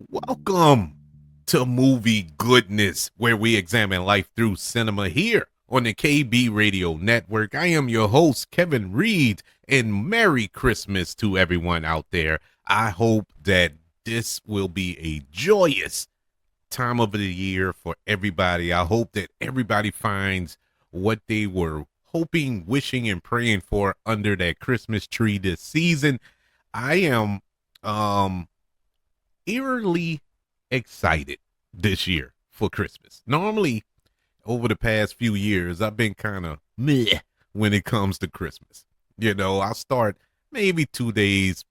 Welcome to Movie Goodness, where we examine life through cinema here on the KB Radio Network. I am your host, Kevin Reed, and Merry Christmas to everyone out there. I hope that this will be a joyous time of the year for everybody. I hope that everybody finds what they were hoping, wishing, and praying for under that Christmas tree this season. I am eerily excited this year for Christmas. Normally, over the past few years, I've been kind of meh when it comes to Christmas. I'll start maybe 2 days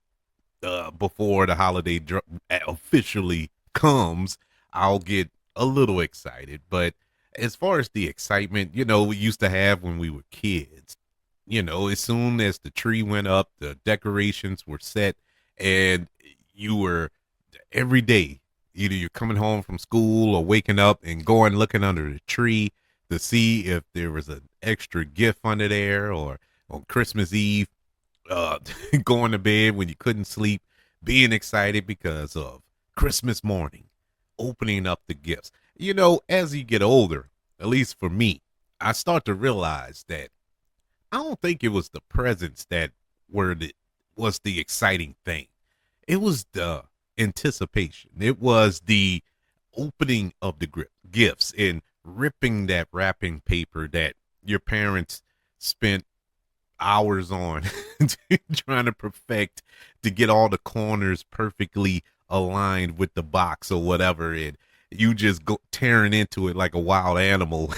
before the holiday officially comes. I'll get a little excited. But as far as the excitement, we used to have when we were kids, as soon as the tree went up, the decorations were set, and you were every day, either you're coming home from school or waking up and going looking under the tree to see if there was an extra gift under there, or on Christmas Eve, going to bed when you couldn't sleep, being excited because of Christmas morning, opening up the gifts. As you get older, at least for me, I start to realize that I don't think it was the presents that was the exciting thing. It was the anticipation. It was the opening of the gifts and ripping that wrapping paper that your parents spent hours on trying to perfect to get all the corners perfectly aligned with the box or whatever, and you just go tearing into it like a wild animal,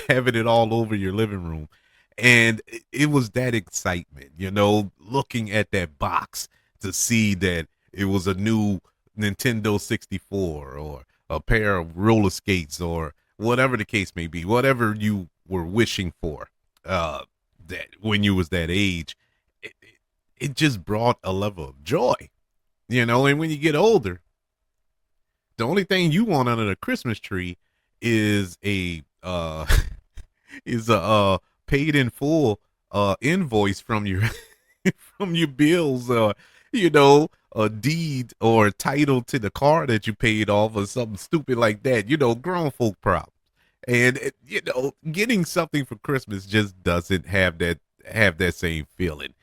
having it all over your living room. And it was that excitement, looking at that box to see that it was a new Nintendo 64 or a pair of roller skates or whatever the case may be, whatever you were wishing for, that when you was that age, it just brought a level of joy, and when you get older, the only thing you want under the Christmas tree is a is a paid in full invoice from your from your bills, a deed or a title to the car that you paid off or something stupid like that, grown folk problems. And getting something for Christmas just doesn't have that same feeling.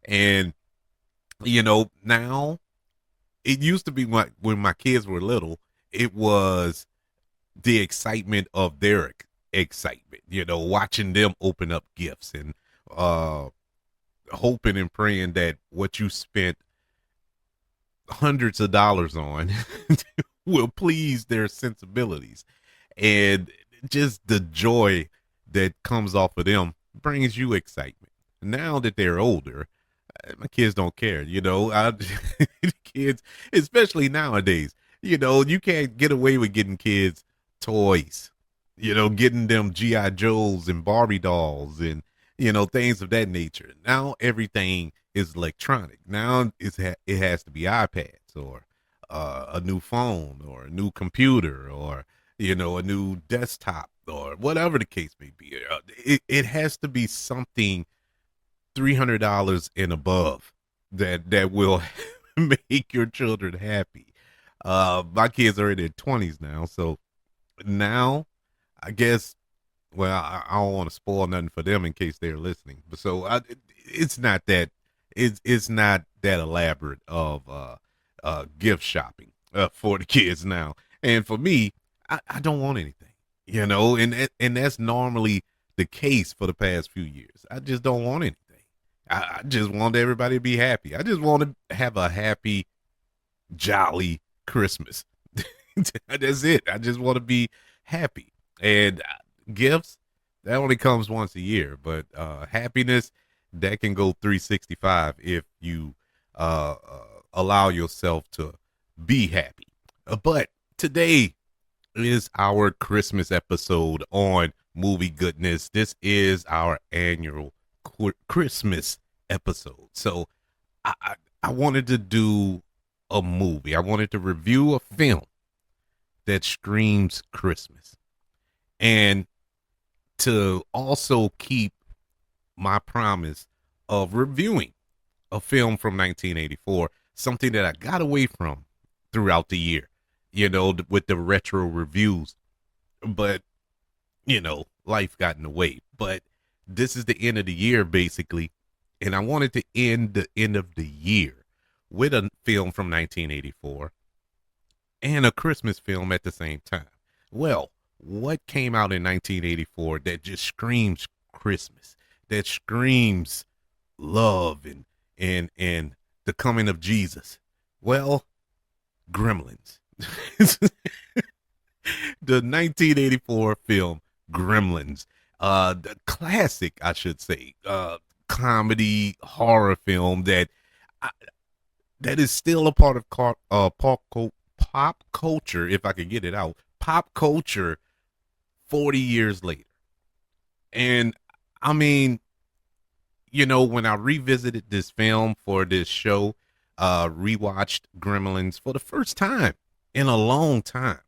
And now, it used to be when my kids were little, it was the excitement of their excitement, watching them open up gifts and hoping and praying that what you spent hundreds of dollars on will please their sensibilities. And just the joy that comes off of them brings you excitement. Now that they're older, my kids don't care, kids, especially nowadays, you can't get away with getting kids toys, getting them GI Joes and Barbie dolls and things of that nature. Now everything is electronic. Now it has to be iPads or a new phone or a new computer or a new desktop or whatever the case may be. It has to be something $300 and above that will make your children happy. My kids are in their 20s now, so now I guess, well, I don't want to spoil nothing for them in case they're listening. But so it's not that it's not that elaborate of gift shopping for the kids now. And for me, I don't want anything, and that's normally the case for the past few years. I just don't want anything. I just want everybody to be happy. I just want to have a happy, jolly Christmas. That's it. I just want to be happy. And gifts, that only comes once a year. But happiness, that can go 365 if you allow yourself to be happy. But today is our Christmas episode on Movie Goodness. This is our annual Christmas episode. So I wanted to do a movie. I wanted to review a film that screams Christmas. and to also keep my promise of reviewing a film from 1984, something that I got away from throughout the year, with the retro reviews. But, life got in the way. But this is the end of the year, basically. And I wanted to end the end of the year with a film from 1984 and a Christmas film at the same time. Well, what came out in 1984 that just screams Christmas, that screams love and the coming of Jesus? Well, Gremlins. The 1984 film Gremlins. The classic, I should say, comedy horror film I, that is still a part of pop culture, if I can get it out. Pop culture 40 years later. And I mean, when I revisited this film for this show, rewatched Gremlins for the first time in a long time.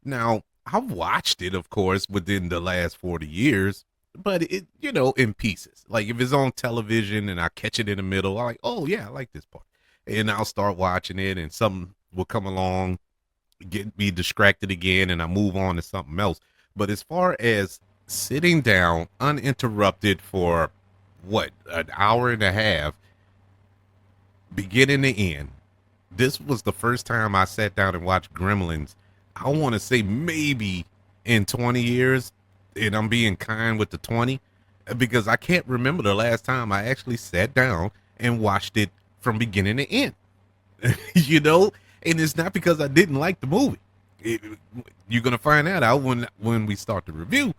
Now, I've watched it, of course, within the last 40 years, but in pieces. Like if it's on television and I catch it in the middle, I'm like, oh yeah, I like this part. And I'll start watching it and something will come along, get me distracted again, and I move on to something else. But as far as sitting down uninterrupted for an hour and a half, beginning to end, this was the first time I sat down and watched Gremlins. I want to say maybe in 20 years, and I'm being kind with the 20, because I can't remember the last time I actually sat down and watched it from beginning to end. you know, and it's not because I didn't like the movie. It, you're gonna find that out when we start the review.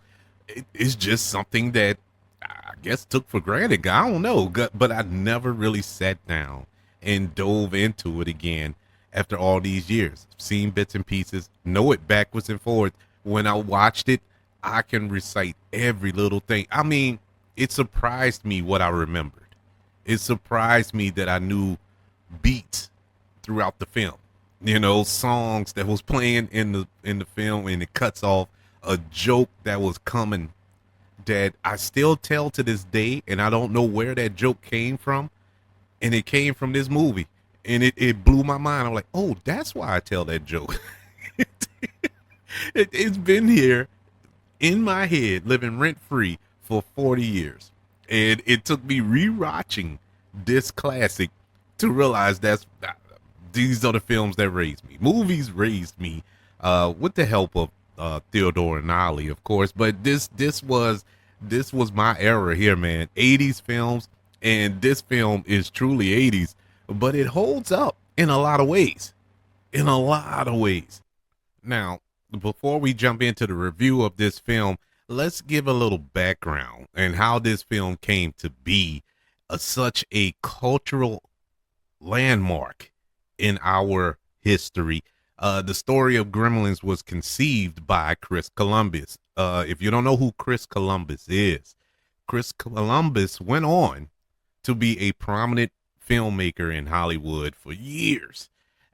It's just something that I guess took for granted. I don't know, but I never really sat down and dove into it again after all these years. Seen bits and pieces, know it backwards and forwards. When I watched it, I can recite every little thing. I mean, it surprised me what I remembered. It surprised me that I knew beats throughout the film. Songs that was playing in the film, and it cuts off a joke that was coming that I still tell to this day, and I don't know where that joke came from, and it came from this movie, and it blew my mind. I'm like, oh, that's why I tell that joke. It's been here in my head, living rent free for 40 years, and it took me rewatching this classic to realize these are the films that raised me. Movies raised me, with the help of Theodore and Ollie, of course. But this was my era here, man. 80s films, and this film is truly 80s, but it holds up in a lot of ways. In a lot of ways. Now, before we jump into the review of this film, let's give a little background and how this film came to be such a cultural landmark in our history. The story of Gremlins was conceived by Chris Columbus. If you don't know who Chris Columbus is, Chris Columbus went on to be a prominent filmmaker in Hollywood for years.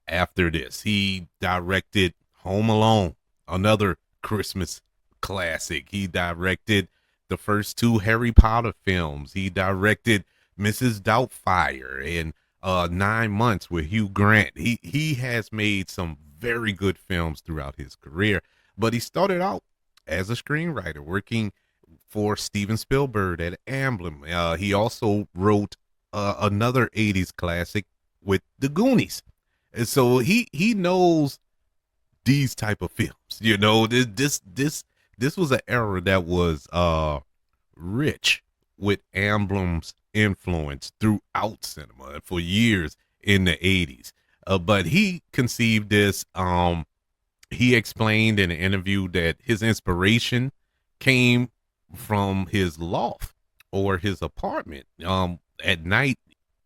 After this, he directed Home Alone, another Christmas classic. He directed the first two Harry Potter films. He directed Mrs. Doubtfire and 9 Months with Hugh Grant. He has made some very good films throughout his career, but he started out as a screenwriter working for Steven Spielberg at Amblin. He also wrote another 80s classic with The Goonies. And so he knows these type of films. This was an era that was rich with Amblem's influence throughout cinema for years in the 80s. But he conceived this. He explained in an interview that his inspiration came from his loft or his apartment. At night,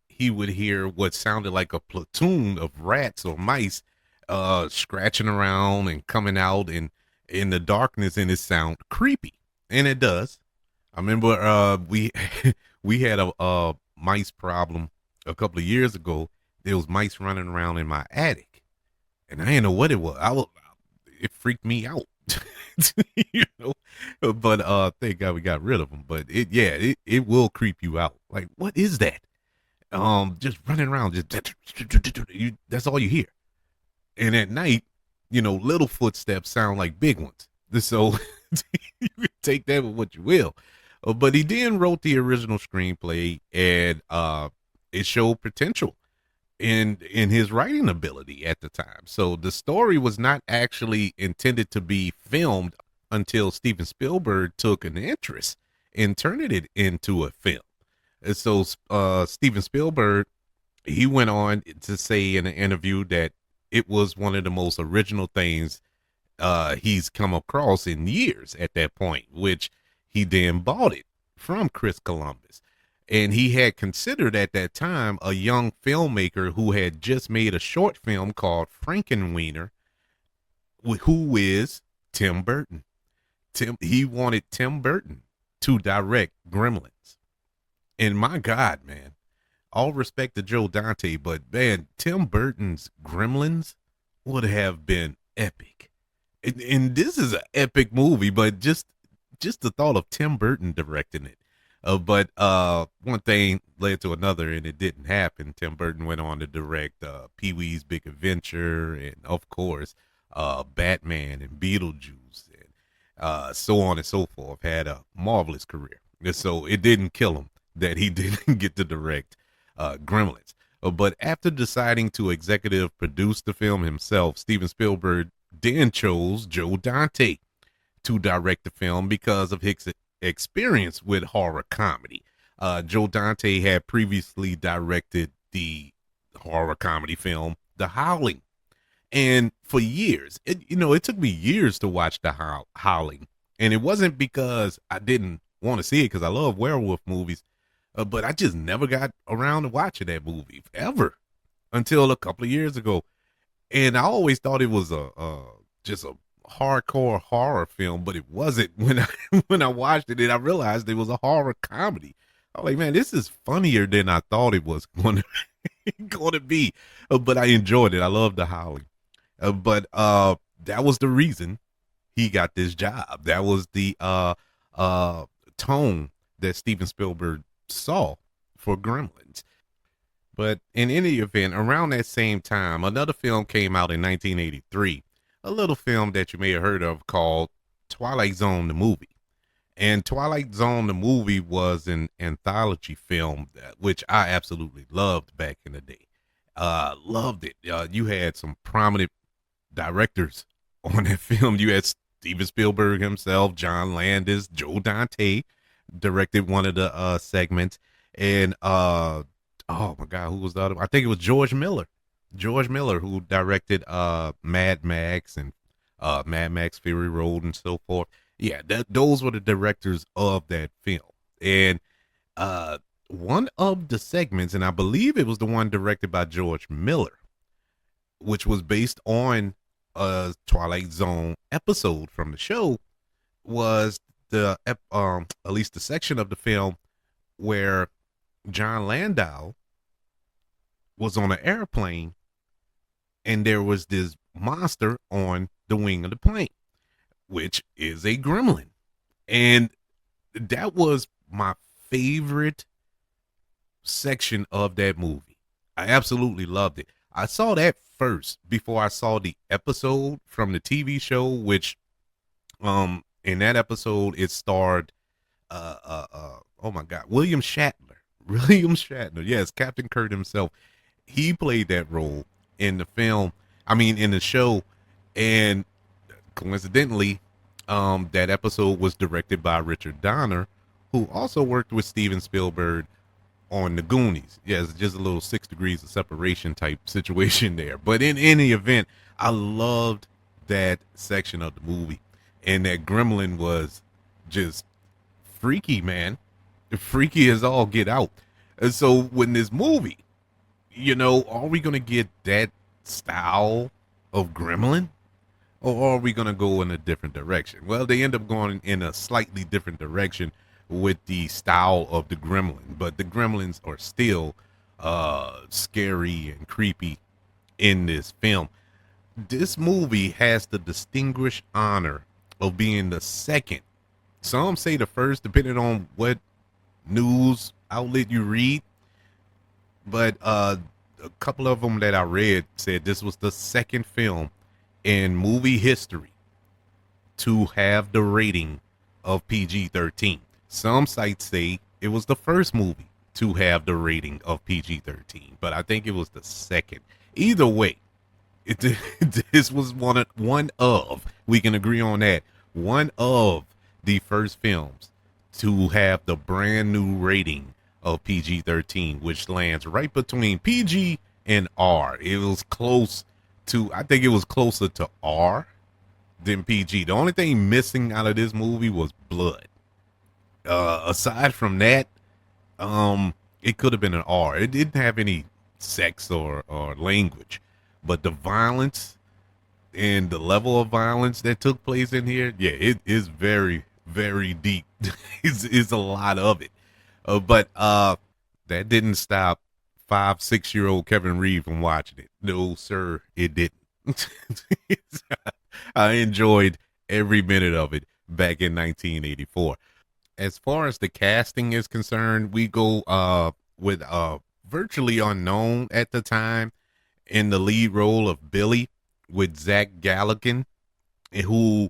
he would hear what sounded like a platoon of rats or mice scratching around and coming out, and in the darkness, and it sound creepy, and it does. I remember we we had a mice problem a couple of years ago. There was mice running around in my attic, and I didn't know what it was. It freaked me out. you know, But thank God we got rid of them. But it will creep you out. Like, what is that? Just running around, just that's all you hear. And at night, little footsteps sound like big ones. So you can take that with what you will. But he then wrote the original screenplay, and it showed potential in his writing ability at the time. So the story was not actually intended to be filmed until Steven Spielberg took an interest in turning it into a film. And so Steven Spielberg, he went on to say in an interview that it was one of the most original things he's come across in years at that point, which he then bought it from Chris Columbus. And he had considered at that time a young filmmaker who had just made a short film called Frankenweenie, who is Tim Burton. He wanted Tim Burton to direct Gremlins. And my God, man, all respect to Joe Dante, but man, Tim Burton's Gremlins would have been epic. And this is an epic movie, but just the thought of Tim Burton directing it. But one thing led to another, and it didn't happen. Tim Burton went on to direct Pee-wee's Big Adventure, and of course, Batman and Beetlejuice, and so on and so forth. Had a marvelous career, and so it didn't kill him that he didn't get to direct Gremlins. But after deciding to executive produce the film himself, Steven Spielberg then chose Joe Dante to direct the film because of his experience with horror comedy. Joe Dante had previously directed the horror comedy film The Howling. And for years, it took me years to watch The Howling. And it wasn't because I didn't want to see it, because I love werewolf movies, but I just never got around to watching that movie ever until a couple of years ago. And I always thought it was just a hardcore horror film, but it wasn't. When I watched it, and I realized it was a horror comedy. I was like, man, this is funnier than I thought it was going to be. But I enjoyed it. I loved The Howling. But that was the reason he got this job. That was the tone that Steven Spielberg saw for Gremlins. But in any event, around that same time, another film came out in 1983, a little film that you may have heard of called Twilight Zone the movie. And Twilight Zone the movie was an anthology film which I absolutely loved back in the day. Loved it. You had some prominent directors on that film. You had Steven Spielberg himself, John Landis, Joe Dante directed one of the segments, and oh my God, who was the other? I think it was George Miller. George Miller, who directed Mad Max and Mad Max Fury Road and so forth. Yeah, those were the directors of that film. And one of the segments, and I believe it was the one directed by George Miller, which was based on a Twilight Zone episode from the show, was the at least the section of the film where John Landau was on an airplane and there was this monster on the wing of the plane, which is a gremlin. And that was my favorite section of that movie. I absolutely loved it. I saw that first before I saw the episode from the TV show, which in that episode it starred oh my God, William Shatner. William Shatner, yes, Captain Kirk himself. He played that role in the film. I mean, in the show, and coincidentally, that episode was directed by Richard Donner, who also worked with Steven Spielberg on the Goonies. Yes, just a little 6 degrees of separation type situation there. But in any event, I loved that section of the movie, and that gremlin was just freaky, man. Freaky as all get out. And so when this movie, are we gonna get that style of gremlin, or are we gonna go in a different direction? Well, they end up going in a slightly different direction with the style of the gremlin, but the gremlins are still scary and creepy in this film. This movie has the distinguished honor of being the second Some say the first, depending on what news outlet you read. But a couple of them that I read said this was the second film in movie history to have the rating of PG 13. Some sites say it was the first movie to have the rating of PG 13, but I think it was the second. Either way, it, this was one of, we can agree on that, one of the first films to have the brand new rating of PG 13, which lands right between PG and R. It was close to, I think it was closer to R than PG. The only thing missing out of this movie was blood. Aside from that, it could have been an R. It didn't have any sex or language, but the violence and the level of violence that took place in here, yeah, it is very, very deep. It's a lot of it. But that didn't stop 5, 6 year old Kevin Reed from watching it. No, sir, it didn't. I enjoyed every minute of it back in 1984. As far as the casting is concerned, we go with virtually unknown at the time in the lead role of Billy with Zach Galligan, who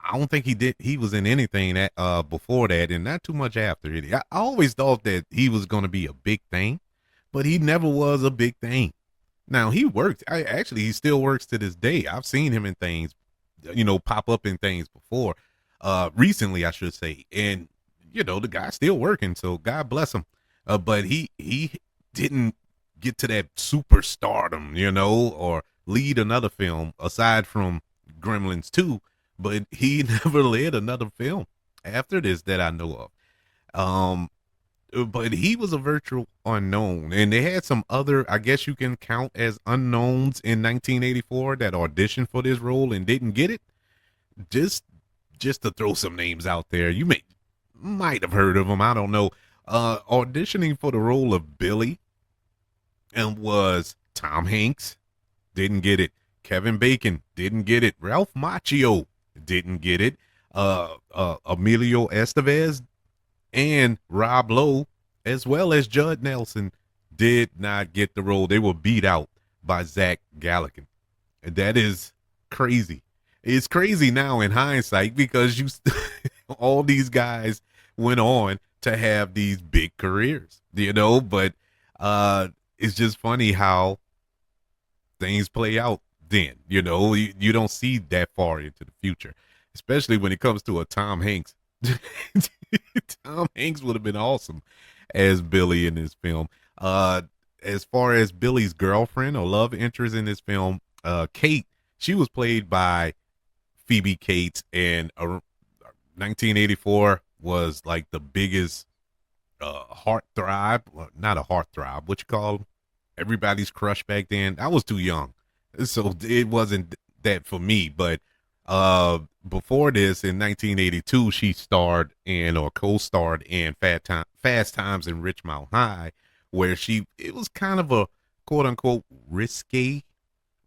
I don't think he was in anything that before that and not too much after it. I always thought that he was going to be a big thing, but he never was a big thing. Now he worked. He still works to this day. I've seen him in things, pop up in things before. Recently, I should say, and the guy's still working. So God bless him. But he didn't get to that superstardom, or lead another film aside from Gremlins 2. But he never led another film after this that I know of. But he was a virtual unknown, and they had some other, I guess you can count as unknowns in 1984 that auditioned for this role and didn't get it. Just to throw some names out there, you might have heard of them. I don't know. Auditioning for the role of Billy and was Tom Hanks, didn't get it. Kevin Bacon didn't get it. Ralph Macchio didn't get it. Emilio Estevez and Rob Lowe, as well as Judd Nelson, did not get the role. They were beat out by Zach Galligan. And that is crazy. It's crazy now in hindsight because all these guys went on to have these big careers, but it's just funny how things play out then, you don't see that far into the future, especially when it comes to a Tom Hanks. Tom Hanks would have been awesome as Billy in this film. As far as Billy's girlfriend or love interest in this film, Kate, she was played by Phoebe Cates, and 1984 was like the biggest heartthrob, not a heartthrob, what you call them? Everybody's crush back then. I was too young, so it wasn't that for me. But before this, in 1982, she starred in or co-starred in Fast Times in Richmond High, where it was kind of a quote unquote risque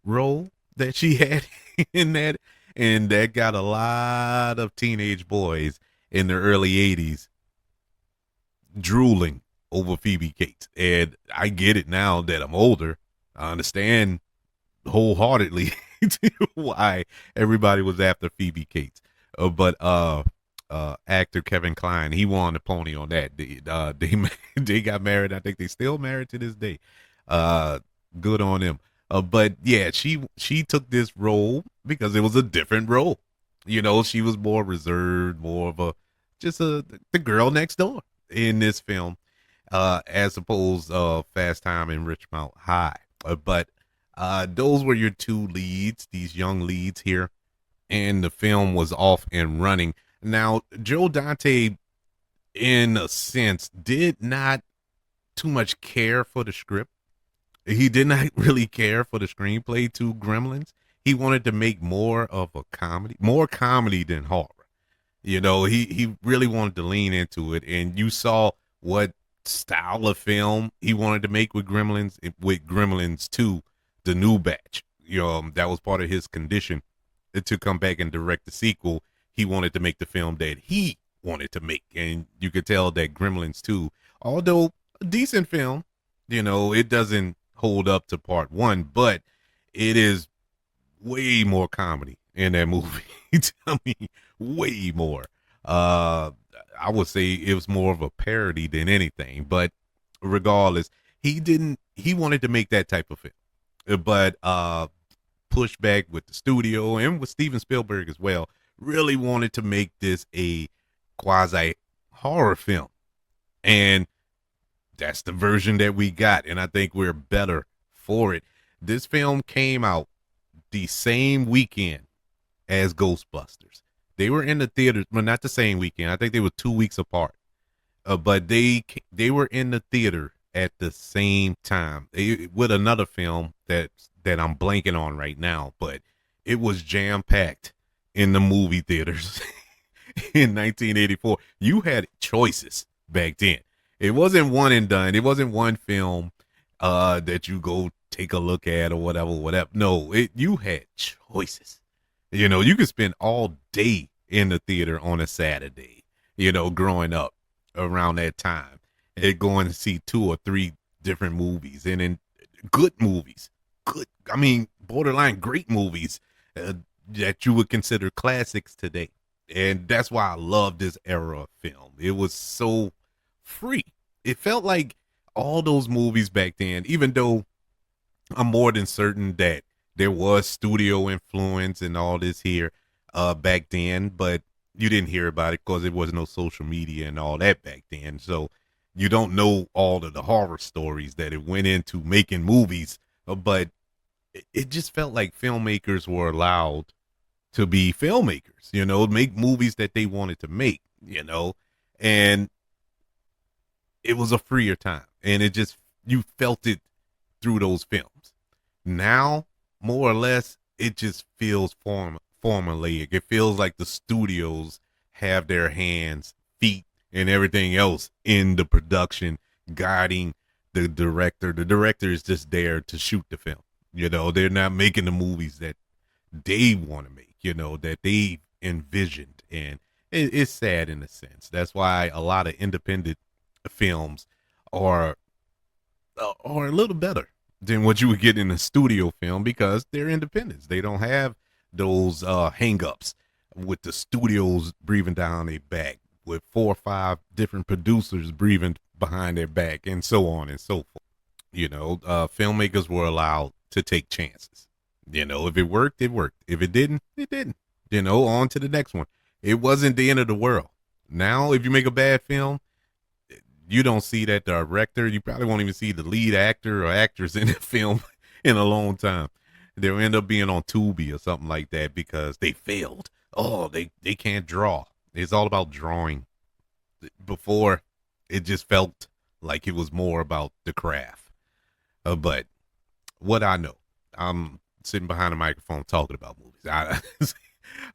role that she had in that. And that got a lot of teenage boys in the early 80s drooling over Phoebe Cates. And I get it now that I'm older. I understand wholeheartedly why everybody was after Phoebe Cates. But actor Kevin Kline, he won the pony on that. They got married. I think they still married to this day. Good on them. But yeah, she took this role because it was a different role. She was more reserved, more of the girl next door in this film, as opposed Fast Time in Richmond High. But those were your two leads, these young leads here, and the film was off and running. Now, Joe Dante, in a sense, did not too much care for the script. He did not really care for the screenplay to Gremlins. He wanted to make more of a comedy, more comedy than horror. He really wanted to lean into it, and you saw what style of film he wanted to make with Gremlins 2, the new batch. That was part of his condition to come back and direct the sequel. He wanted to make the film that he wanted to make. And you could tell that Gremlins 2, although a decent film, it doesn't hold up to part one, but it is way more comedy in that movie. I mean, way more. Uh, I would say it was more of a parody than anything, but regardless, he wanted to make that type of film, but pushback with the studio and with Steven Spielberg as well, really wanted to make this a quasi horror film. And that's the version that we got. And I think we're better for it. This film came out the same weekend as Ghostbusters. They were in the theater, but not the same weekend. I think they were 2 weeks apart. But they were in the theater at the same time with another film that I'm blanking on right now, but it was jam packed in the movie theaters in 1984. You had choices back then. It wasn't one and done. It wasn't one film that you go take a look at or whatever. No, you had choices. You could spend all day in the theater on a Saturday, growing up around that time and going to see 2 or 3 different movies, and then good movies. Good, I mean, borderline great movies that you would consider classics today. And that's why I love this era of film. It was so free. It felt like all those movies back then, even though I'm more than certain that there was studio influence and all this here back then, but you didn't hear about it because there was no social media and all that back then. So you don't know all of the horror stories that it went into making movies, but it just felt like filmmakers were allowed to be filmmakers, make movies that they wanted to make, and it was a freer time, and it just, you felt it through those films. Now, more or less, it just feels formulaic. It feels like the studios have their hands, feet, and everything else in the production, guiding the director. The director is just there to shoot the film. They're not making the movies that they want to make, that they envisioned. And it's sad in a sense. That's why a lot of independent films are a little better than what you would get in a studio film, because they're independents. They don't have those hang-ups with the studios breathing down their back, with 4 or 5 different producers breathing behind their back, and so on and so forth. Filmmakers were allowed to take chances. If it worked, it worked. If it didn't, it didn't. On to the next one. It wasn't the end of the world. Now, if you make a bad film, you don't see that director. You probably won't even see the lead actor or actress in the film in a long time. They'll end up being on Tubi or something like that because they failed. Oh, they can't draw. It's all about drawing. Before, it just felt like it was more about the craft. But what I know, I'm sitting behind a microphone talking about movies.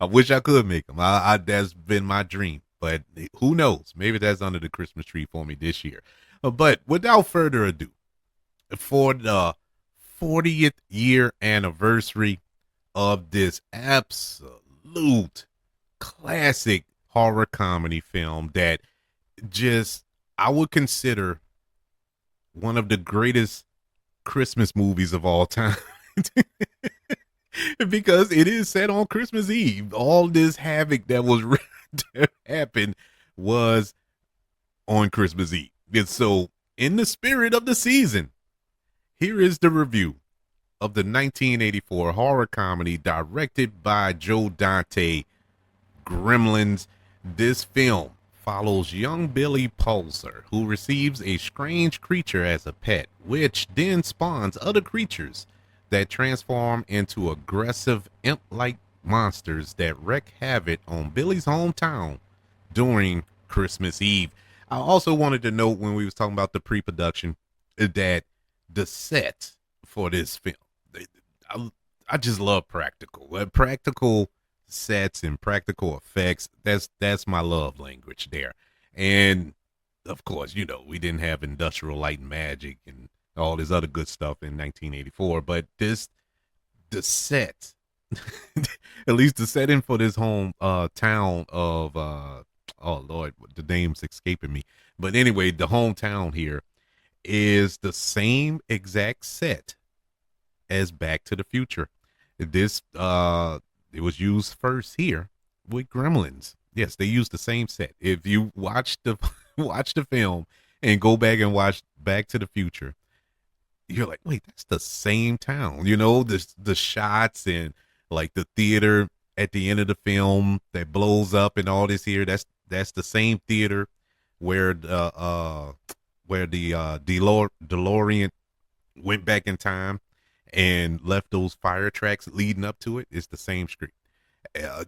I wish I could make them. That's been my dream. But who knows? Maybe that's under the Christmas tree for me this year. But without further ado, for the 40th year anniversary of this absolute classic horror comedy film that just, I would consider one of the greatest Christmas movies of all time. Because it is set on Christmas Eve. All this havoc that was that happened was on Christmas Eve. And so, in the spirit of the season, here is the review of the 1984 horror comedy directed by Joe Dante, Gremlins. This film follows young Billy Pulser, who receives a strange creature as a pet, which then spawns other creatures that transform into aggressive imp-like monsters that wreak havoc on Billy's hometown during Christmas Eve. I also wanted to note, when we was talking about the pre-production, that the sets for this film, I just love practical sets and practical effects. That's my love language there. And of course, we didn't have industrial light and magic and all this other good stuff in 1984, but the set, at least the setting for this home town of Oh Lord, the name's escaping me. But anyway, the hometown here is the same exact set as Back to the Future. This it was used first here with Gremlins. Yes, they used the same set. If you watch the watch the film and go back and watch Back to the Future, you're like, wait, that's the same town. You know, the shots and like the theater at the end of the film that blows up and all this here. That's the same theater where the DeLorean went back in time and left those fire tracks leading up to it. It's the same street.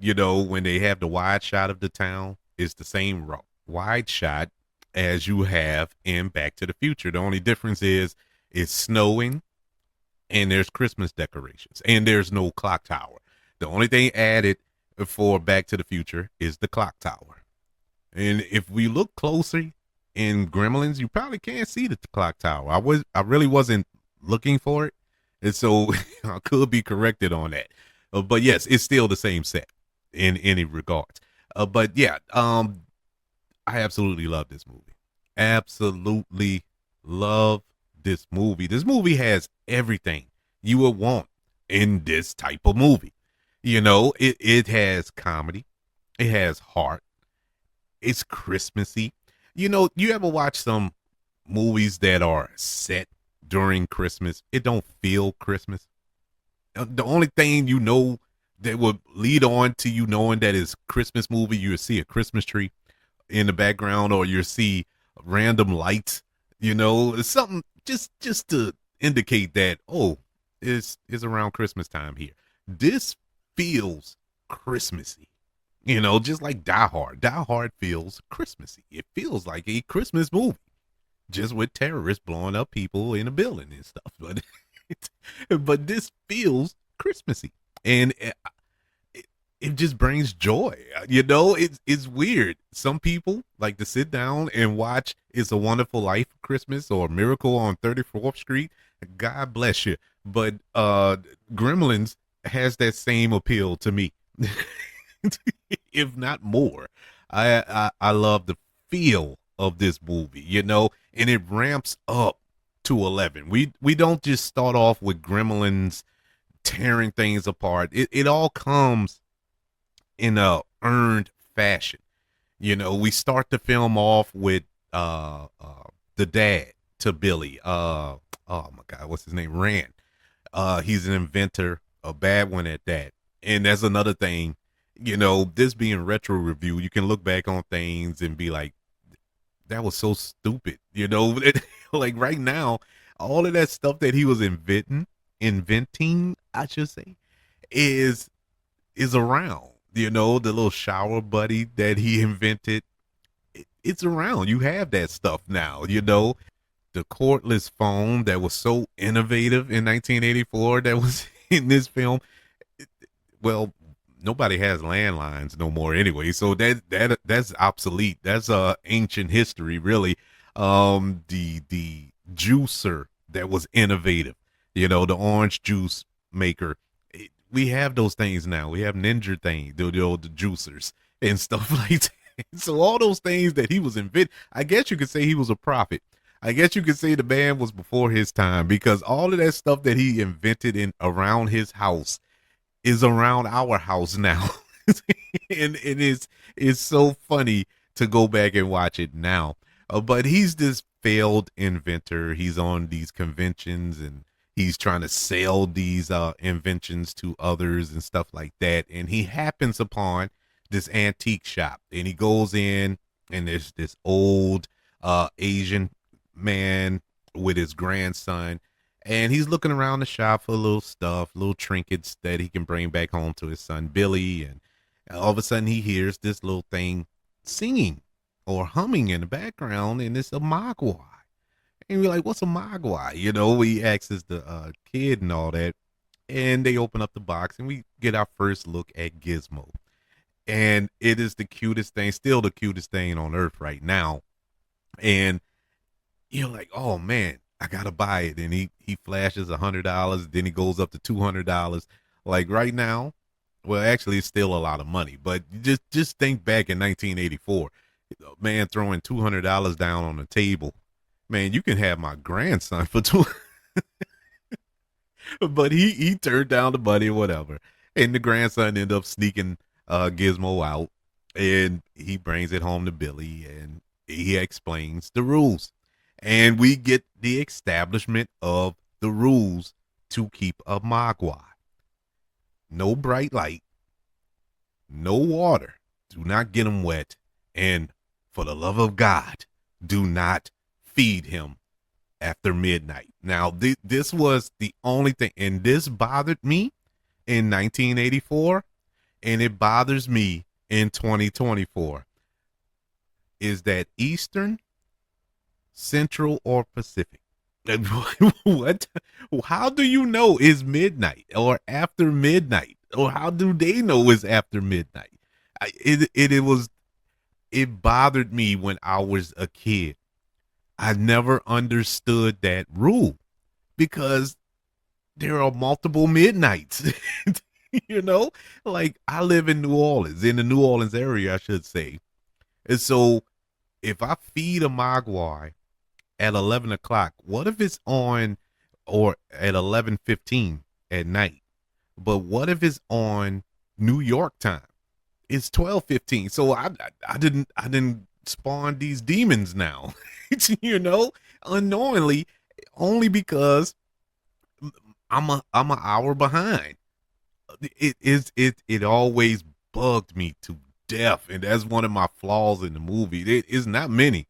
You know, when they have the wide shot of the town, it's the same wide shot as you have in Back to the Future. The only difference is it's snowing and there's Christmas decorations and there's no clock tower. The only thing added for Back to the Future is the clock tower. And if we look closer in Gremlins, you probably can't see the clock tower. I really wasn't looking for it, and so I could be corrected on that. But yes, it's still the same set in any regards. But yeah, I absolutely love this movie. Absolutely love this movie. This movie has everything you would want in this type of movie. You know, it has comedy, it has heart, it's Christmassy. You know, you ever watch some movies that are set during Christmas? It don't feel Christmas. The only thing you know that would lead on to you knowing that it's Christmas movie, you see a Christmas tree in the background, or you see random lights. You know, it's something just to indicate that it's around Christmas time here. This feels Christmassy. You know, just like Die Hard. Die Hard feels Christmassy. It feels like a Christmas movie, just with terrorists blowing up people in a building and stuff. But this feels Christmassy, and it just brings joy. You know, it's weird. Some people like to sit down and watch "It's a Wonderful Life" Christmas or "Miracle on 34th Street." God bless you, but Gremlins has that same appeal to me. If not more. I love the feel of this movie, you know, and it ramps up to 11. We don't just start off with Gremlins tearing things apart. It all comes in a earned fashion. You know, we start the film off with the dad to Billy. Oh my God, what's his name? Rand. He's an inventor, a bad one at that. And that's another thing, you know, this being retro review, you can look back on things and be like, that was so stupid. You know, like right now, all of that stuff that he was inventing, I should say, is around. You know, the little shower buddy that he invented, it's around. You have that stuff now, you know. The cordless phone that was so innovative in 1984 that was in this film. Well, nobody has landlines no more anyway, so that's obsolete. That's ancient history, really. The juicer that was innovative, you know, the orange juice maker. We have those things now. We have ninja things, the juicers and stuff like that. So all those things that he was inventing, I guess you could say he was a prophet. I guess you could say the man was before his time, because all of that stuff that he invented in around his house is around our house now. And it's so funny to go back and watch it now. But he's this failed inventor. He's on these conventions and he's trying to sell these inventions to others and stuff like that. And he happens upon this antique shop, and he goes in, and there's this old Asian man with his grandson, and he's looking around the shop for little stuff, little trinkets that he can bring back home to his son Billy. And all of a sudden he hears this little thing singing or humming in the background, and it's a mogwai. And we're like, what's a mogwai? You know, he asks the kid and all that, and they open up the box and we get our first look at Gizmo. And it is the cutest thing, still the cutest thing on earth right now. And you're like, oh man, I gotta buy it. And he flashes $100, then he goes up to $200. Like right now, Well, actually, it's still a lot of money, but just think back in 1984, a man throwing $200 down on the table. Man, you can have my grandson for two, but he turned down the money or whatever, and the grandson ended up sneaking Gizmo out, and he brings it home to Billy, and he explains the rules, and we get the establishment of the rules to keep a Mogwai. No bright light, no water. Do not get him wet. And for the love of God, do not feed him after midnight. Now, this was the only thing, and this bothered me in 1984, and it bothers me in 2024, is that Eastern, Central, or Pacific? What? How do you know is midnight or after midnight? Or how do they know is after midnight? It bothered me when I was a kid. I never understood that rule because there are multiple midnights. you know, like I live in New Orleans, in the New Orleans area, I should say. And so if I feed a Mogwai at 11 o'clock, what if it's on or at 11:15 at night? But what if it's on New York time? It's 12:15. So I didn't spawn these demons now. you know, unknowingly, only because I'm an hour behind. It always bugged me to death, and that's one of my flaws in the movie. It is not many.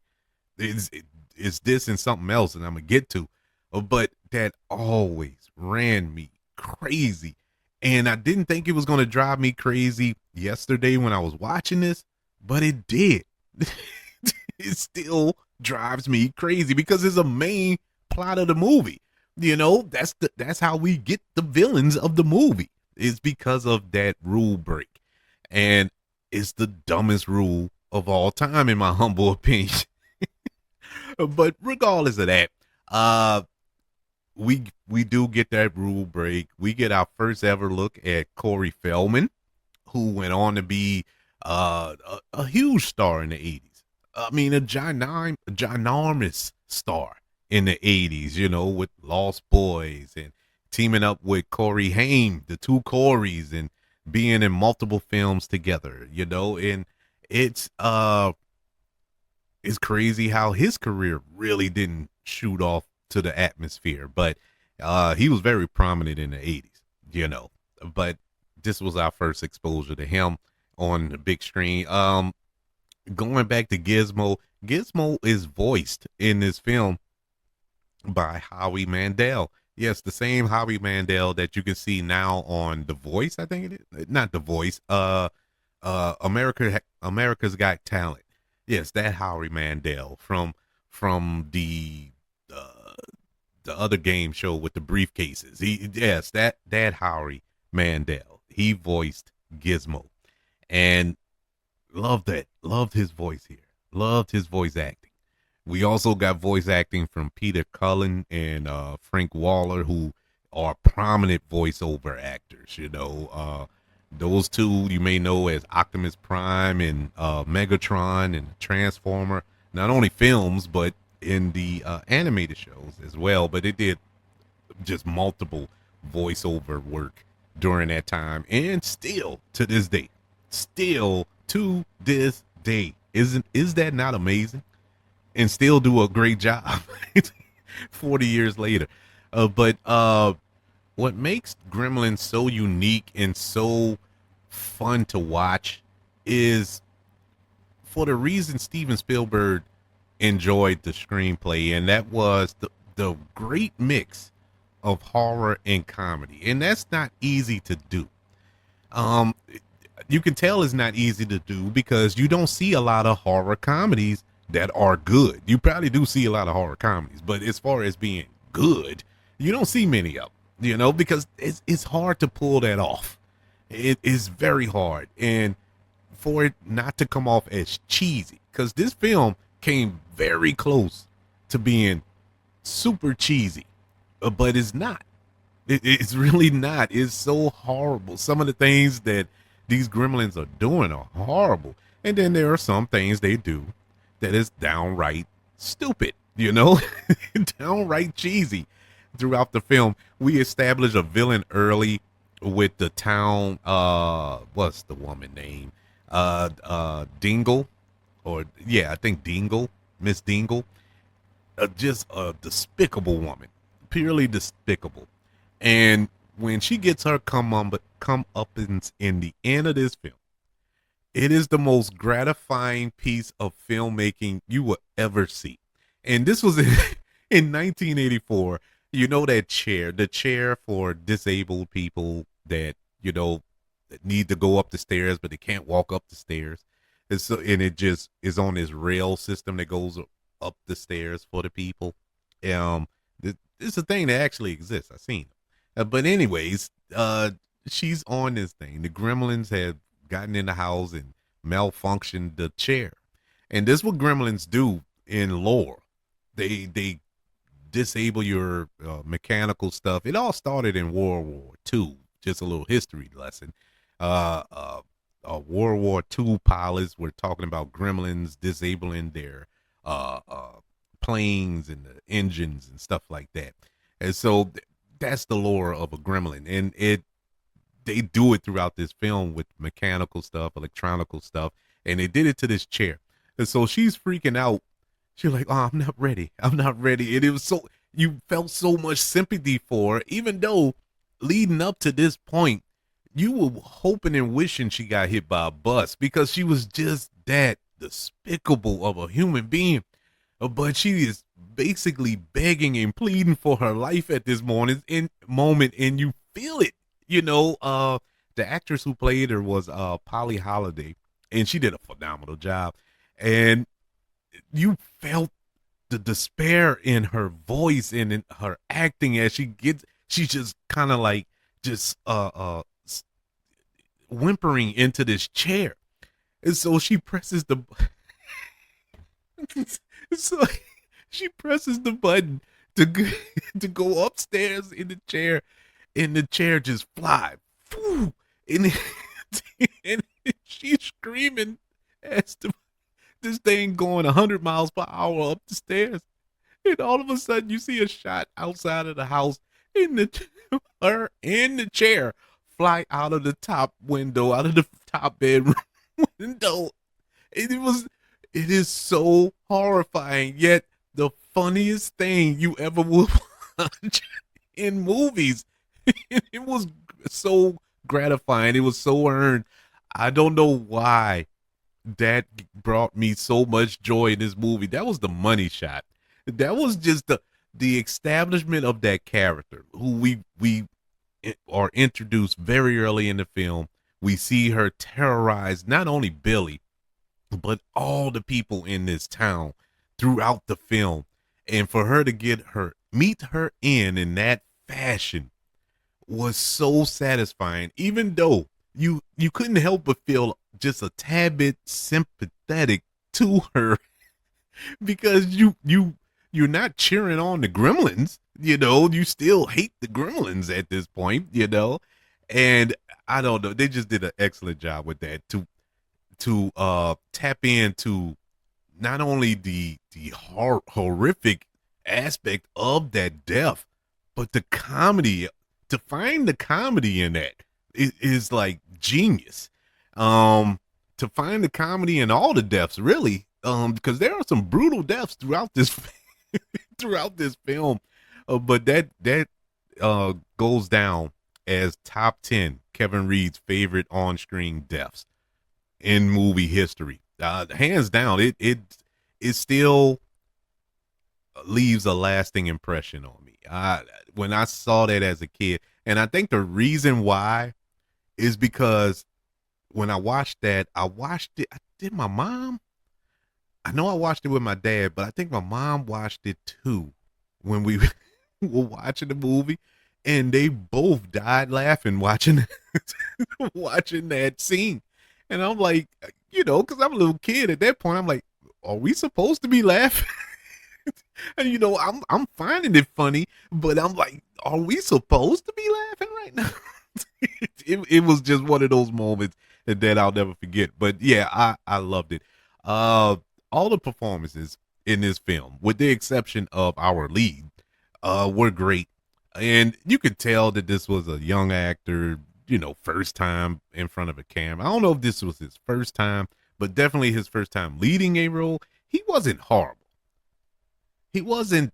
It's this and something else, and I'm gonna get to, but that always ran me crazy, and I didn't think it was gonna drive me crazy yesterday when I was watching this, but it did. It still drives me crazy because it's a main plot of the movie. That's how we get the villains of the movie. It's because of that rule break. And it's the dumbest rule of all time, in my humble opinion. But regardless of that, uh we do get that rule break. We get our first ever look at Corey Feldman, who went on to be a huge star in the 80s. I mean, a ginormous star in the 80s, with Lost Boys and teaming up with Corey Haim, the two Coreys, and being in multiple films together, and it's it's crazy how his career really didn't shoot off to the atmosphere, but he was very prominent in the 80s, but this was our first exposure to him on the big screen. Going back to Gizmo is voiced in this film by Howie Mandel. Yes, the same Howie Mandel that you can see now on The Voice. I think it is not The Voice. America's Got Talent. Yes, that Howie Mandel from the other game show with the briefcases. Yes, that Howie Mandel. He voiced Gizmo, and loved his voice here. Loved his voice acting. We also got voice acting from Peter Cullen and Frank Waller, who are prominent voiceover actors. Those two you may know as Optimus Prime and Megatron and Transformer. Not only films, but in the animated shows as well. But it did just multiple voiceover work during that time, and still to this day, is that not amazing? And still do a great job 40 years later. But what makes Gremlins so unique and so fun to watch is for the reason Steven Spielberg enjoyed the screenplay, and that was the great mix of horror and comedy. And that's not easy to do. Um, you can tell it's not easy to do because you don't see a lot of horror comedies that are good. You probably do see a lot of horror comedies, but as far as being good, you don't see many of them, because it's hard to pull that off. It is very hard. And for it not to come off as cheesy, because this film came very close to being super cheesy, but it's not. It's really not. It's so horrible. Some of the things that these gremlins are doing are horrible. And then there are some things they do that is downright stupid, downright cheesy throughout the film. We establish a villain early with the town, what's the woman name? Dingle, or yeah, I think Dingle, Miss Dingle. Just a despicable woman, purely despicable. And when she gets her come uppins in the end of this film, it is the most gratifying piece of filmmaking you will ever see. And this was in 1984. You know that chair, the chair for disabled people that that need to go up the stairs but they can't walk up the stairs. And it just is on this rail system that goes up the stairs for the people. It's a thing that actually exists. I've seen it. But anyways, she's on this thing. The gremlins had gotten in the house and malfunctioned the chair. And this is what gremlins do in lore. They disable your mechanical stuff. It all started in World War II. Just a little history lesson. World War II pilots were talking about gremlins disabling their planes and the engines and stuff like that. And so that's the lore of a gremlin. And they do it throughout this film with mechanical stuff, electronical stuff, and they did it to this chair. And so she's freaking out. She's like, "Oh, I'm not ready. I'm not ready." And it was so, you felt so much sympathy for her, even though leading up to this point, you were hoping and wishing she got hit by a bus because she was just that despicable of a human being. But she is basically begging and pleading for her life at this moment, and you feel it. The actress who played her was Polly Holiday, and she did a phenomenal job. And you felt the despair in her voice and in her acting as she's just kind of like just whimpering into this chair. And so she presses the so she presses the button to to go upstairs in the chair, and the chair just flies. And, and she's screaming as this thing going 100 miles per hour up the stairs. And all of a sudden, you see a shot outside of the house, and her in the chair fly out of the top window, out of the top bedroom window. It is so horrifying, yet the funniest thing you ever will watch in movies. It was so gratifying. It was so earned. I don't know why that brought me so much joy in this movie. That was the money shot. That was just the establishment of that character who we are introduced very early in the film. We see her terrorize not only Billy, but all the people in this town throughout the film. And for her to meet her in that fashion was so satisfying, even though you couldn't help but feel just a tad bit sympathetic to her because you're not cheering on the gremlins, you still hate the gremlins at this point, and I don't know, they just did an excellent job with that to tap into not only the horrific aspect of that death, but the comedy. To find the comedy in that is like genius. To find the comedy in all the deaths, really, because there are some brutal deaths throughout this throughout this film, but that goes down as top 10 Kevin Reed's favorite on-screen deaths in movie history. Hands down, it still leaves a lasting impression on me. When I saw that as a kid, and I think the reason why is because when I watched that, I watched it. Did my mom? I know I watched it with my dad, but I think my mom watched it too when we were watching the movie, and they both died laughing watching watching that scene. And I'm like, because I'm a little kid at that point, I'm like, are we supposed to be laughing? And I'm finding it funny, but I'm like, are we supposed to be laughing right now? It was just one of those moments that I'll never forget. But yeah, I loved it. Uh, all the performances in this film, with the exception of our lead, were great, and you could tell that this was a young actor. First time in front of a camera. I don't know if this was his first time, but definitely his first time leading a role. He wasn't horrible. He wasn't,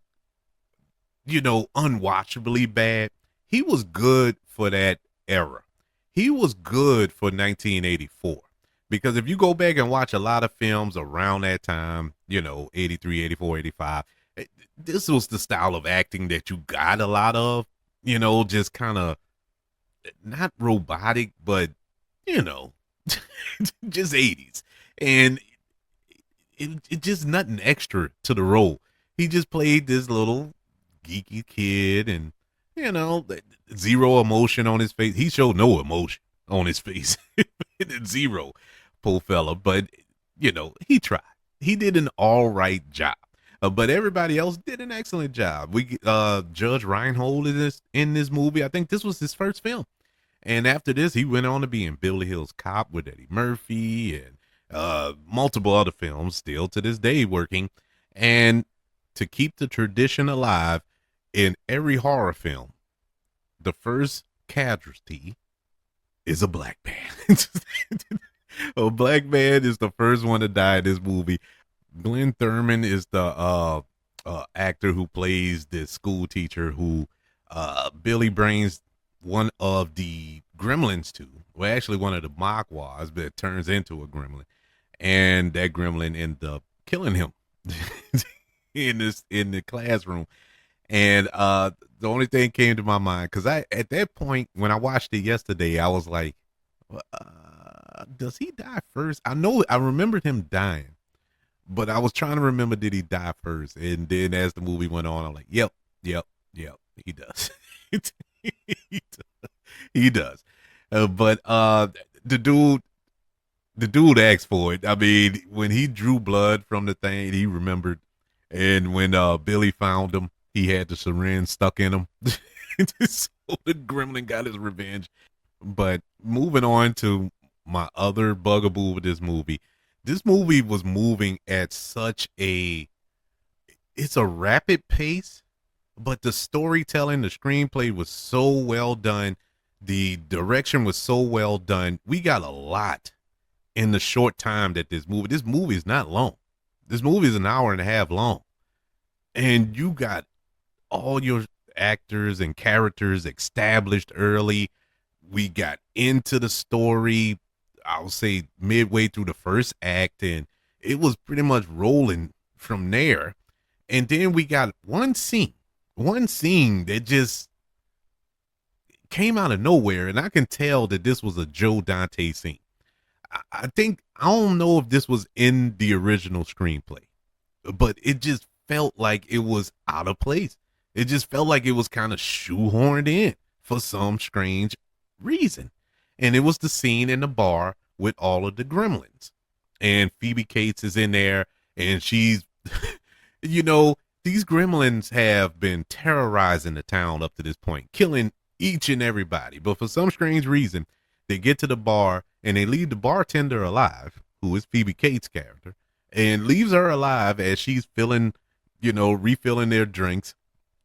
unwatchably bad. He was good for that era. He was good for 1984. Because if you go back and watch a lot of films around that time, 83, 84, 85, this was the style of acting that you got a lot of, just kind of not robotic, but, you know, just 80s. And it just nothing extra to the role. He just played this little geeky kid, and you know, zero emotion on his face. He showed no emotion on his face. Zero, poor fella. But he tried. He did an all right job. But everybody else did an excellent job. We Judge Reinhold in this movie. I think this was his first film. And after this, he went on to be in Beverly Hills Cop with Eddie Murphy and multiple other films, still to this day working. And to keep the tradition alive, in every horror film, the first casualty is a black man. A black man is the first one to die in this movie. Glenn Thurman is the actor who plays this school teacher who Billy brings one of the gremlins to. Well, actually, one of the Mogwais, but it turns into a gremlin, and that gremlin ends up killing him in the classroom. And the only thing came to my mind, because at that point when I watched it yesterday, I was like, does he die first? I remembered him dying, but I was trying to remember, did he die first? And then as the movie went on, I'm like, yep, he does. he does. He does. But the dude asked for it. I mean, when he drew blood from the thing, he remembered. And when Billy found him, he had the syringe stuck in him. So the gremlin got his revenge. But moving on to my other bugaboo with this movie was moving at such it's a rapid pace, but the storytelling, the screenplay was so well done. The direction was so well done. We got a lot in the short time that this movie is not long. This movie is an hour and a half long. And you got all your actors and characters established early. We got into the story, I'll say midway through the first act, and it was pretty much rolling from there. And then we got one scene that just came out of nowhere, and I can tell that this was a Joe Dante scene. I don't know if this was in the original screenplay, but it just felt like it was out of place. It just felt like it was kind of shoehorned in for some strange reason. And it was the scene in the bar with all of the gremlins. And Phoebe Cates is in there, and she's, these gremlins have been terrorizing the town up to this point, killing each and everybody. But for some strange reason, they get to the bar and they leave the bartender alive, who is Phoebe Cates' character, and leaves her alive as she's refilling their drinks.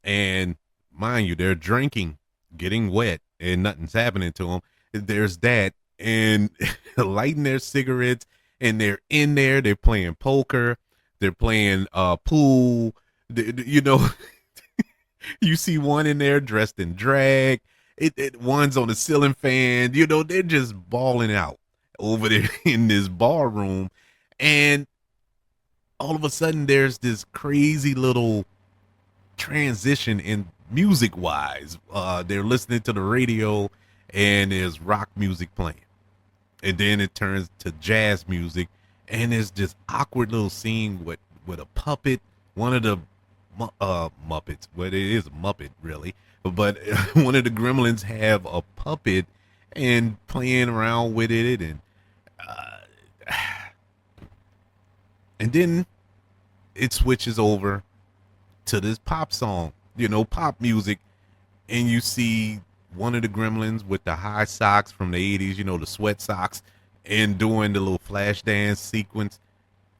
And mind you, they're drinking, getting wet, and nothing's happening to them. There's that, and lighting their cigarettes, and they're in there. They're playing poker. They're playing pool. You see one in there dressed in drag. One's on the ceiling fan. They're just balling out over there in this bar room, and all of a sudden there's this crazy little transition in music wise. They're listening to the radio, and there's rock music playing, and then it turns to jazz music, and there's this awkward little scene with a puppet, one of the Muppets. Well, it is a Muppet really, but one of the gremlins have a puppet and playing around with it, and then it switches over to this pop song, pop music, and you see one of the gremlins with the high socks from the 80s, the sweat socks, and doing the little flash dance sequence.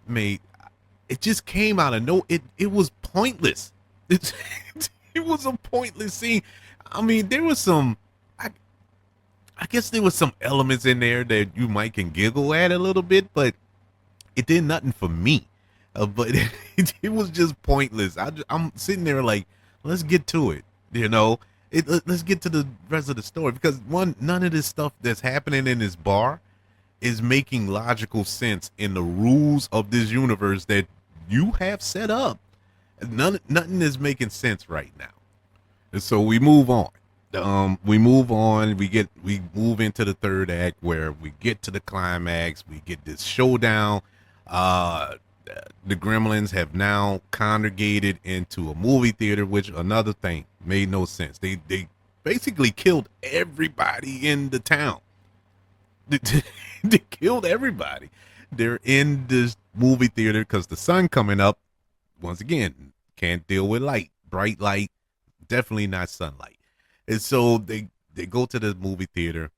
Mate, it just came out of no, it was pointless. It, it was a pointless scene. I mean, there was some, I, I guess there was some elements in there that you might can giggle at a little bit, but it did nothing for me. But it was just pointless. I'm sitting there like, let's get to it. Let's get to the rest of the story, because one, none of this stuff that's happening in this bar is making logical sense in the rules of this universe that you have set up. Nothing is making sense right now. And so we move on. We move on. We move into the third act, where we get to the climax. We get this showdown. Uh, the Gremlins have now congregated into a movie theater, which, another thing, made no sense. They basically killed everybody in the town. They killed everybody. They're in this movie theater because the sun coming up. Once again, can't deal with light, bright light, definitely not sunlight. And so they go to the movie theater.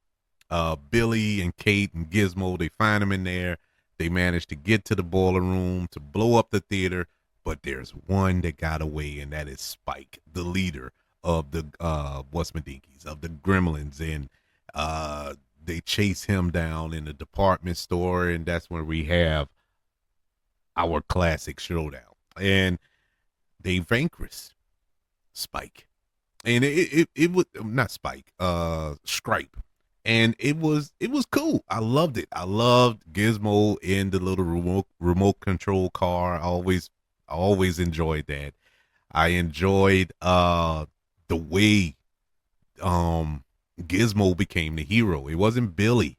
Billy and Kate and Gizmo, they find them in there. They manage to get to the boiler room to blow up the theater, but there's one that got away, and that is Spike, the leader of the of the Gremlins, and they chase him down in the department store, and that's where we have our classic showdown. And they vanquish Spike, and it was not Spike, Stripe, and it was cool. I loved it. I loved Gizmo in the little remote control car. I always enjoyed that. I enjoyed the way Gizmo became the hero. It wasn't Billy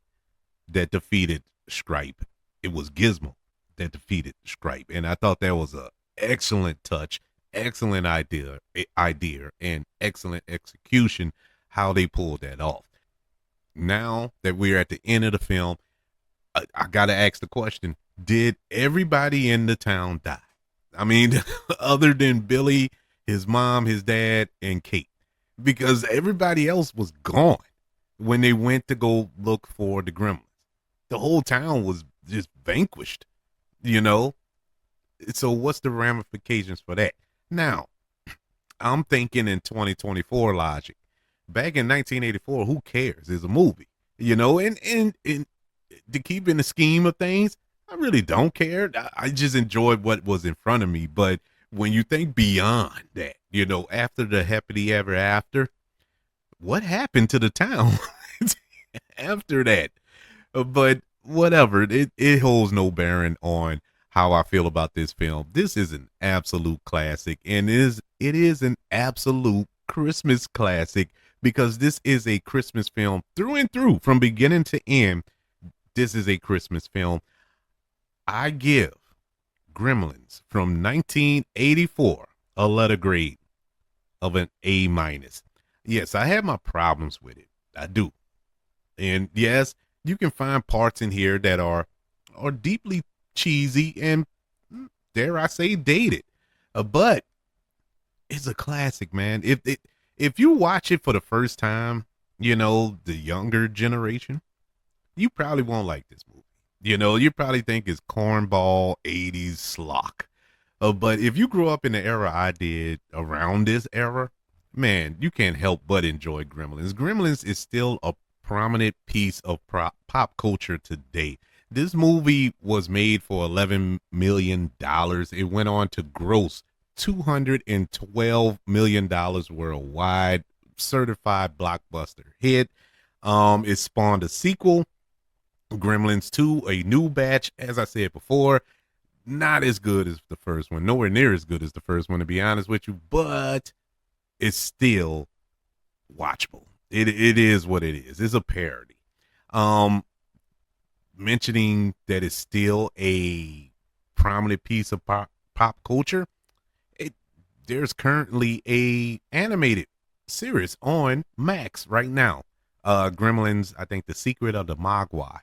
that defeated Stripe. It was Gizmo that defeated Stripe, and I thought that was a excellent touch, excellent idea, and excellent execution. How they pulled that off. Now that we're at the end of the film, I gotta ask the question: did everybody in the town die? I mean, other than Billy, his mom, his dad, and Kate, because everybody else was gone when they went to go look for the Gremlins. The whole town was just vanquished, you know? So what's the ramifications for that? Now, I'm thinking in 2024 logic. Back in 1984, who cares? It's a movie, and to keep in the scheme of things, I really don't care. I just enjoyed what was in front of me. But when you think beyond that, after the happily ever after, what happened to the town after that? But whatever, it holds no bearing on how I feel about this film. This is an absolute classic, and it is an absolute Christmas classic, because this is a Christmas film through and through, from beginning to end. This is a Christmas film. I give Gremlins from 1984 a letter grade of an A minus. Yes, I have my problems with it. I do. And yes, you can find parts in here that are deeply cheesy and, dare I say, dated. But it's a classic, man. If you watch it for the first time, the younger generation, you probably won't like this movie. You probably think it's cornball 80s schlock. But if you grew up in the era I did, around this era, man, you can't help but enjoy Gremlins. Gremlins is still a prominent piece of pop culture today. This movie was made for $11 million. It went on to gross $212 million worldwide. Certified blockbuster hit. It spawned a sequel, Gremlins 2, a new batch. As I said before, not as good as the first one. Nowhere near as good as the first one, to be honest with you, but it's still watchable. It is what it is. It's a parody. Mentioning that it's still a prominent piece of pop culture, there's currently a animated series on Max right now. Gremlins, I think, The Secret of the Mogwai.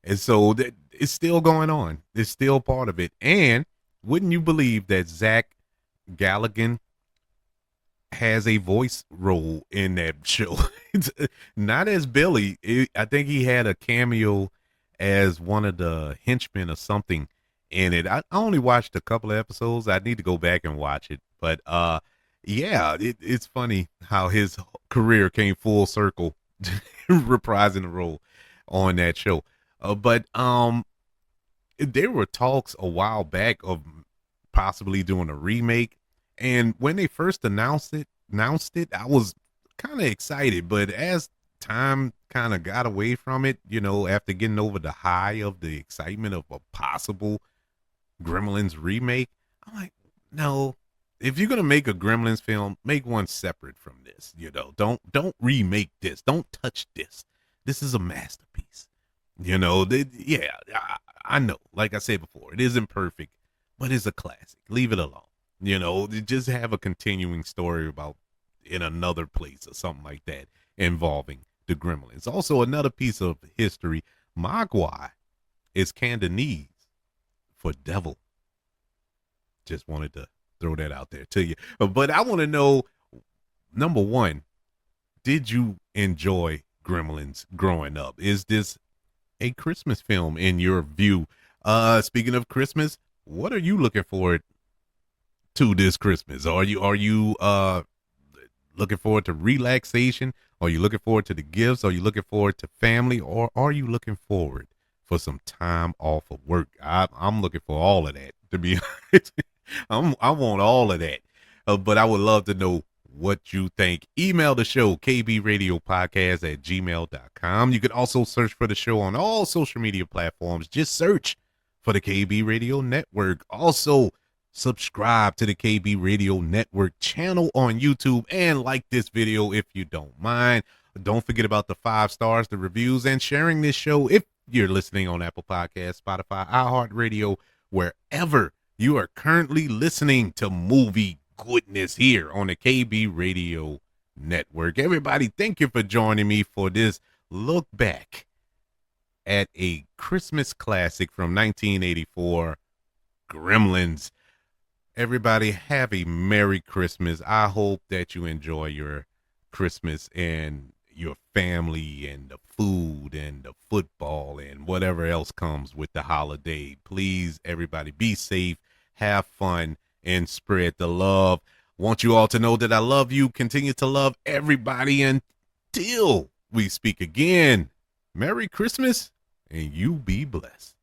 And so it's still going on. It's still part of it. And wouldn't you believe that Zach Galligan has a voice role in that show. It's, not as Billy. I think he had a cameo as one of the henchmen or something in it. I only watched a couple of episodes. I need to go back and watch it. But yeah, it's funny how his career came full circle, reprising the role on that show. But there were talks a while back of possibly doing a remake, and when they first announced it, I was kind of excited. But as time kind of got away from it, after getting over the high of the excitement of a possible Gremlins remake, I'm like, no. If you're gonna make a Gremlins film, make one separate from this. Don't remake this. Don't touch this. This is a masterpiece. Yeah, I know. Like I said before, it isn't perfect, but it's a classic. Leave it alone. Just have a continuing story about in another place or something like that involving the Gremlins. Also, another piece of history: Mogwai is Cantonese for devil. Just wanted to throw that out there to you. But I want to know, number one, did you enjoy Gremlins growing up? Is this a Christmas film in your view? Speaking of Christmas, what are you looking forward to this Christmas? Are you looking forward to relaxation? Are you looking forward to the gifts? Are you looking forward to family? Or are you looking forward for some time off of work? I'm looking for all of that, to be honest. I want all of that. But I would love to know what you think. Email the show, kbradiopodcast@gmail.com. You can also search for the show on all social media platforms. Just search for the KB Radio Network. Also, subscribe to the KB Radio Network channel on YouTube and like this video if you don't mind. Don't forget about the 5 stars, the reviews, and sharing this show if you're listening on Apple Podcasts, Spotify, iHeartRadio, wherever you are currently listening to movie goodness here on the KB Radio Network. Everybody, thank you for joining me for this look back at a Christmas classic from 1984, Gremlins. Everybody, have a Merry Christmas. I hope that you enjoy your Christmas and your family and the food and the football and whatever else comes with the holiday. Please, everybody, be safe, have fun, and spread the love. Want you all to know that I love you. Continue to love everybody until we speak again. Merry Christmas, and you be blessed.